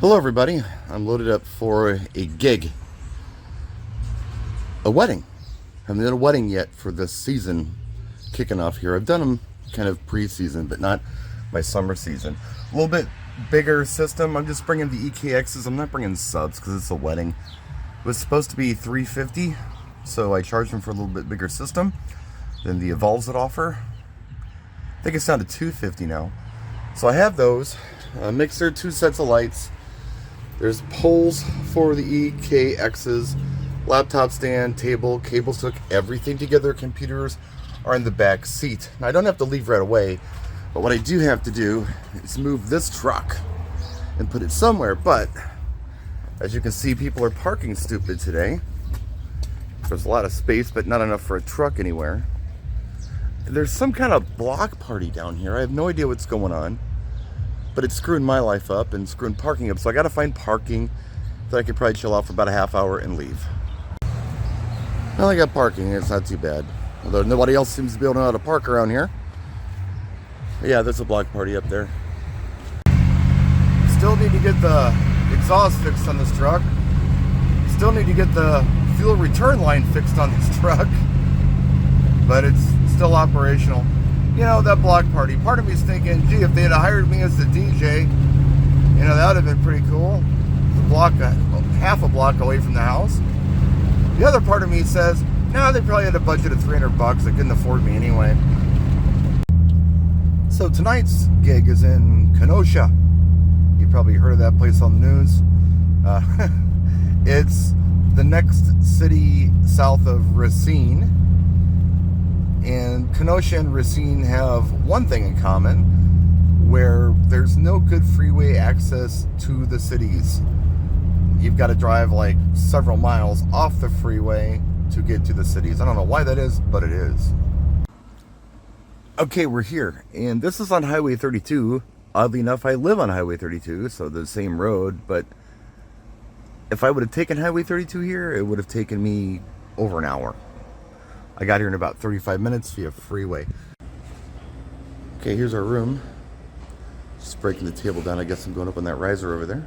Hello everybody, I'm loaded up for a gig, a wedding. I haven't done a wedding yet for this season kicking off here. I've done them kind of pre-season, but not my summer season. A little bit bigger system. I'm just bringing the EKXs. I'm not bringing subs because it's a wedding. It was supposed to be $350, so I charged them for a little bit bigger system than the Evolves would offer. I think it's down to $250 now. So I have those, a mixer, 2 sets of lights. There's poles for the EKXs, laptop stand, table, cables hook, everything together. Computers are in the back seat. Now I don't have to leave right away, but what I do have to do is move this truck and put it somewhere. But as you can see, people are parking stupid today. There's a lot of space, but not enough for a truck anywhere. There's some kind of block party down here. I have no idea what's going on. But it's screwing my life up and screwing parking up. So I got to find parking that I could probably chill out for about a half hour and leave. Well, I got parking. It's not too bad. Although nobody else seems to be able to know how to park around here. But yeah, there's a block party up there. Still need to get the exhaust fixed on this truck. Still need to get the fuel return line fixed on this truck. But it's still operational. You know, that block party, part of me is thinking, gee, if they had hired me as the DJ, you know, that would have been pretty cool. The block, half a block away from the house. The other part of me says, no, they probably had a budget of $300. They couldn't afford me anyway. So tonight's gig is in Kenosha. You probably heard of that place on the news. It's the next city south of Racine. And Kenosha and Racine have one thing in common, where there's no good freeway access to the cities. You've got to drive like several miles off the freeway to get to the cities. I don't know why that is, but it is. Okay, we're here, and this is on Highway 32. Oddly enough, I live on Highway 32, so the same road, but if I would have taken Highway 32 here, it would have taken me over an hour. I got here in about 35 minutes via freeway. Okay, here's our room. Just breaking the table down. I guess I'm going up on that riser over there.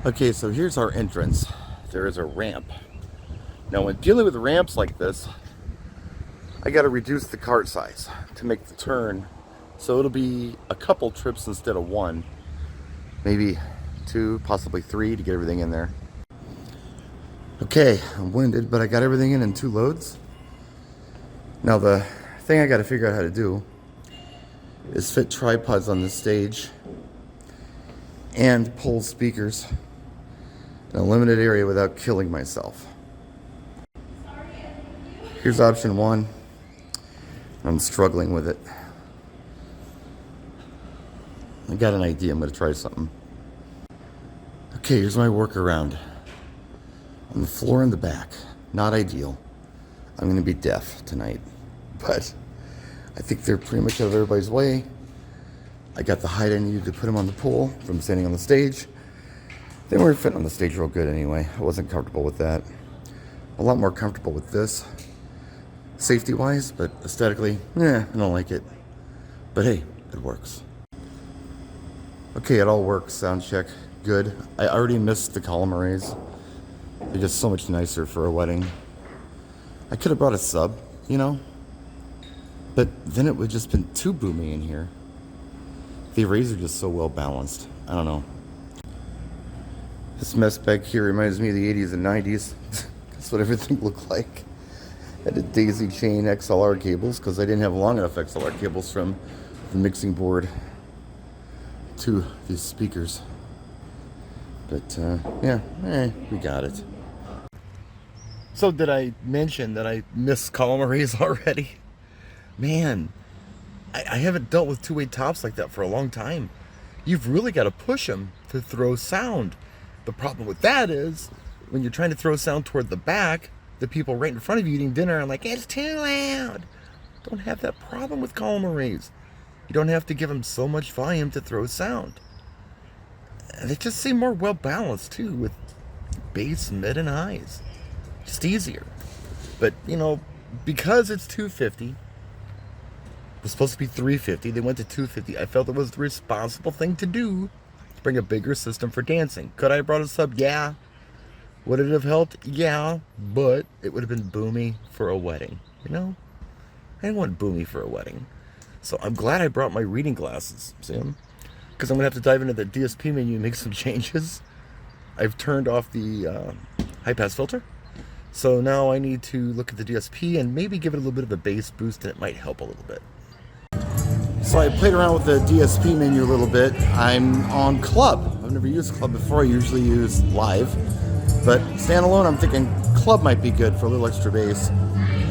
Okay, so here's our entrance. There is a ramp. Now, when dealing with ramps like this, I got to reduce the cart size to make the turn. So it'll be a couple trips instead of one. Maybe 2, possibly 3 to get everything in there. Okay, I'm winded, but I got everything in 2 loads. Now the thing I got to figure out how to do is fit tripods on this stage and pull speakers in a limited area without killing myself. Here's option 1. I'm struggling with it. I got an idea. I'm going to try something. Okay, here's my workaround. On the floor in the back. Not ideal. I'm going to be deaf tonight. But I think they're pretty much out of everybody's way. I got the height I needed to put them on the pole from standing on the stage. They weren't fitting on the stage real good anyway. I wasn't comfortable with that. A lot more comfortable with this. Safety-wise, but aesthetically, I don't like it. But hey, it works. Okay, it all works. Sound check. Good. I already missed the column arrays. They're just so much nicer for a wedding. I could have brought a sub, you know, but then it would have just been too boomy in here. The arrays are just so well balanced. I don't know. This mess back here reminds me of the 80s and 90s. That's what everything looked like. I had to daisy chain XLR cables because I didn't have long enough XLR cables from the mixing board to these speakers. But we got it. So did I mention that I miss column arrays already? Man, I haven't dealt with two-way tops like that for a long time. You've really got to push them to throw sound. The problem with that is when you're trying to throw sound toward the back, the people right in front of you eating dinner are like, it's too loud. Don't have that problem with column arrays. You don't have to give them so much volume to throw sound. They just seem more well balanced too, with bass, mid, and highs. Just easier. But you know, because it's $250, was supposed to be 350. They went to 250. I felt it was the responsible thing to do to bring a bigger system for dancing. Could I have brought a sub? Yeah. Would it have helped? Yeah. But it would have been boomy for a wedding. You know? I didn't want boomy for a wedding. So I'm glad I brought my reading glasses, Sam. Because I'm going to have to dive into the DSP menu and make some changes. I've turned off the high pass filter. So now I need to look at the DSP and maybe give it a little bit of a bass boost, and it might help a little bit. So I played around with the DSP menu a little bit. I'm on Club. I've never used Club before. I usually use Live. But standalone, I'm thinking Club might be good for a little extra bass.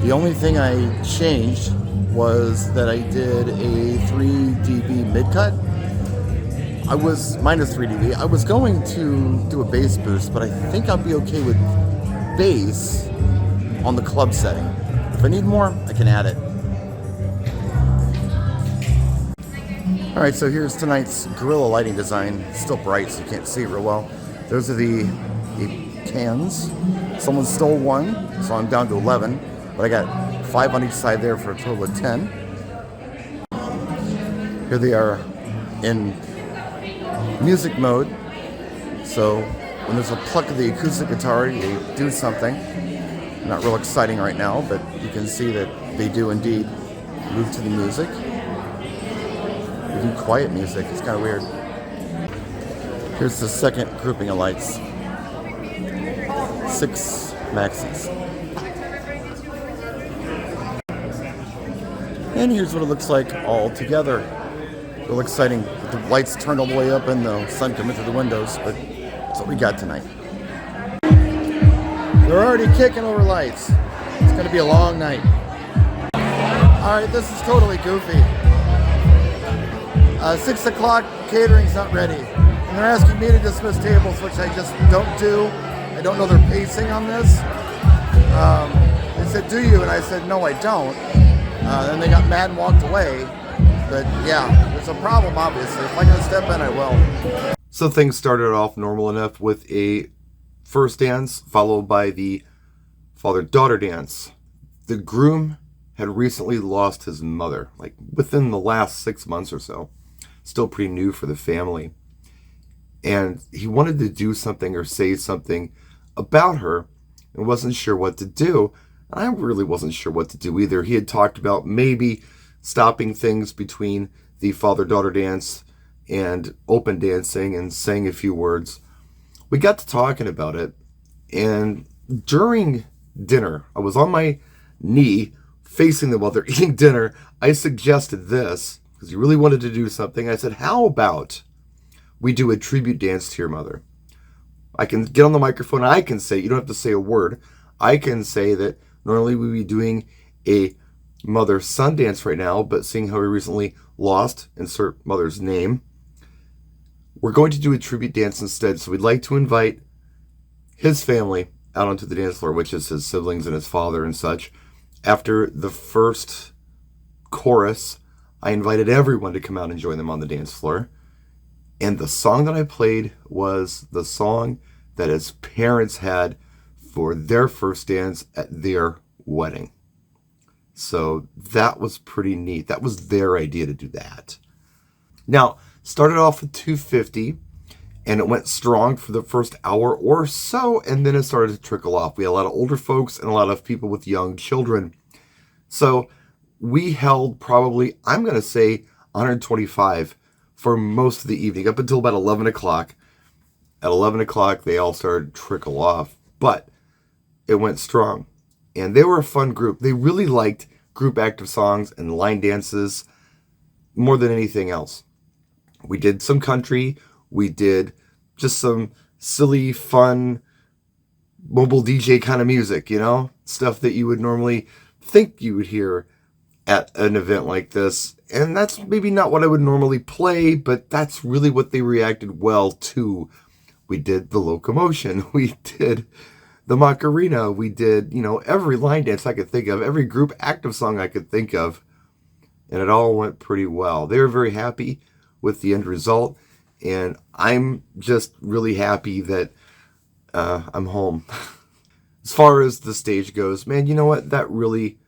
The only thing I changed was that I did a 3 dB mid-cut. I was minus 3 dB. I was going to do a bass boost, but I think I'll be okay with bass on the Club setting. If I need more, I can add it. Alright, so here's tonight's Gorilla lighting design. It's still bright, so you can't see it real well. Those are the cans. Someone stole one, so I'm down to 11. But I got 5 on each side there for a total of 10. Here they are in music mode. So when there's a pluck of the acoustic guitar, you do something. Not real exciting right now, but you can see that they do indeed move to the music. They do quiet music. It's kind of weird. Here's the second grouping of lights. 6 maxis. And here's what it looks like all together. Real exciting. The lights turned all the way up and the sun coming through the windows, but that's what we got tonight. They're already kicking over lights. It's going to be a long night. Alright, this is totally goofy. 6 o'clock, catering's not ready. And they're asking me to dismiss tables, which I just don't do. I don't know their pacing on this. They said, do you? And I said, no, I don't. Then they got mad and walked away. But yeah, there's a problem, obviously. If I gotta step in, I will. So things started off normal enough with a first dance, followed by the father-daughter dance. The groom had recently lost his mother, like within the last 6 months or so. Still pretty new for the family. And he wanted to do something or say something about her and wasn't sure what to do. I really wasn't sure what to do either. He had talked about maybe stopping things between the father-daughter dance and open dancing and saying a few words. We got to talking about it, and during dinner, I was on my knee facing them while they're eating dinner. I suggested this because he really wanted to do something. I said, how about we do a tribute dance to your mother? I can get on the microphone and I can say, you don't have to say a word. I can say that normally we'd be doing a mother-son dance right now, but seeing how we recently lost, insert mother's name, we're going to do a tribute dance instead. So we'd like to invite his family out onto the dance floor, which is his siblings and his father and such. After the first chorus, I invited everyone to come out and join them on the dance floor. And the song that I played was the song that his parents had for their first dance at their wedding. So that was pretty neat. That was their idea to do that. Now, started off with 250, and it went strong for the first hour or so, and then it started to trickle off. We had a lot of older folks and a lot of people with young children. So we held probably, I'm going to say, 125 for most of the evening, up until about 11 o'clock. At 11 o'clock, they all started to trickle off, but it went strong. And they were a fun group. They really liked group active songs and line dances more than anything else. We did some country. We did just some silly, fun, mobile DJ kind of music, you know? Stuff that you would normally think you would hear at an event like this. And that's maybe not what I would normally play, but that's really what they reacted well to. We did the locomotion. We did the Macarena. We did, every line dance I could think of, every group active song I could think of. And it all went pretty well. They were very happy with the end result. And I'm just really happy that I'm home. As far as the stage goes, man, you know what? That really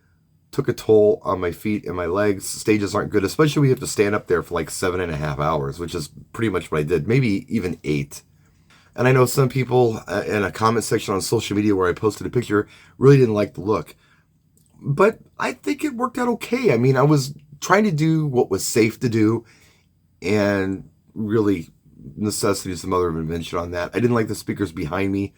took a toll on my feet and my legs. Stages aren't good, especially when you have to stand up there for like 7.5 hours, which is pretty much what I did, maybe even 8. And I know some people in a comment section on social media where I posted a picture really didn't like the look. But I think it worked out okay. I mean, I was trying to do what was safe to do, and really, necessity is the mother of invention on that. I didn't like the speakers behind me,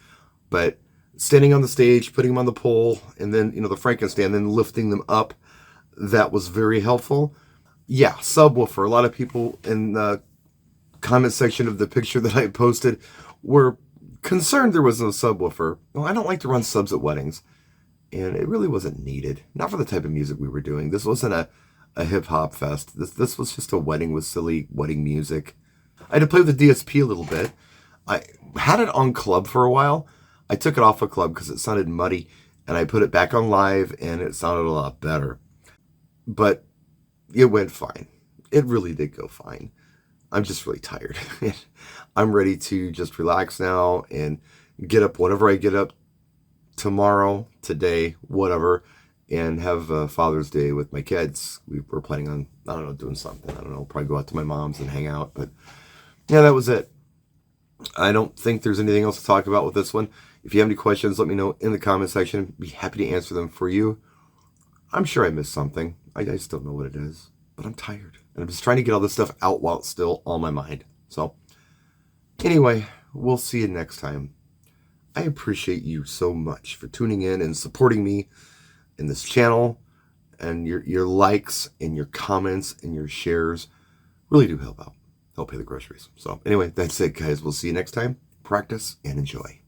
but standing on the stage, putting them on the pole, and then, the Frankenstein, then lifting them up, that was very helpful. Yeah, subwoofer. A lot of people in the comment section of the picture that I posted were concerned there was no subwoofer. Well, I don't like to run subs at weddings, and it really wasn't needed. Not for the type of music we were doing. This wasn't a hip-hop fest. This was just a wedding with silly wedding music. I had to play with the DSP a little bit. I had it on club for a while. I took it off of club because it sounded muddy, and I put it back on live, and it sounded a lot better. But it went fine. It really did go fine. I'm just really tired. I'm ready to just relax now and get up whenever I get up tomorrow, today, whatever, and have Father's Day with my kids. We're planning on, I don't know, doing something. I don't know, probably go out to my mom's and hang out. But yeah, that was it. I don't think there's anything else to talk about with this one. If you have any questions, let me know in the comment section. Be happy to answer them for you. I'm sure I missed something. I just don't know what it is. But I'm tired. And I'm just trying to get all this stuff out while it's still on my mind. So, anyway, we'll see you next time. I appreciate you so much for tuning in and supporting me in this channel. And your likes and your comments and your shares really do help out. Help pay the groceries. So, anyway, that's it, guys. We'll see you next time. Practice and enjoy.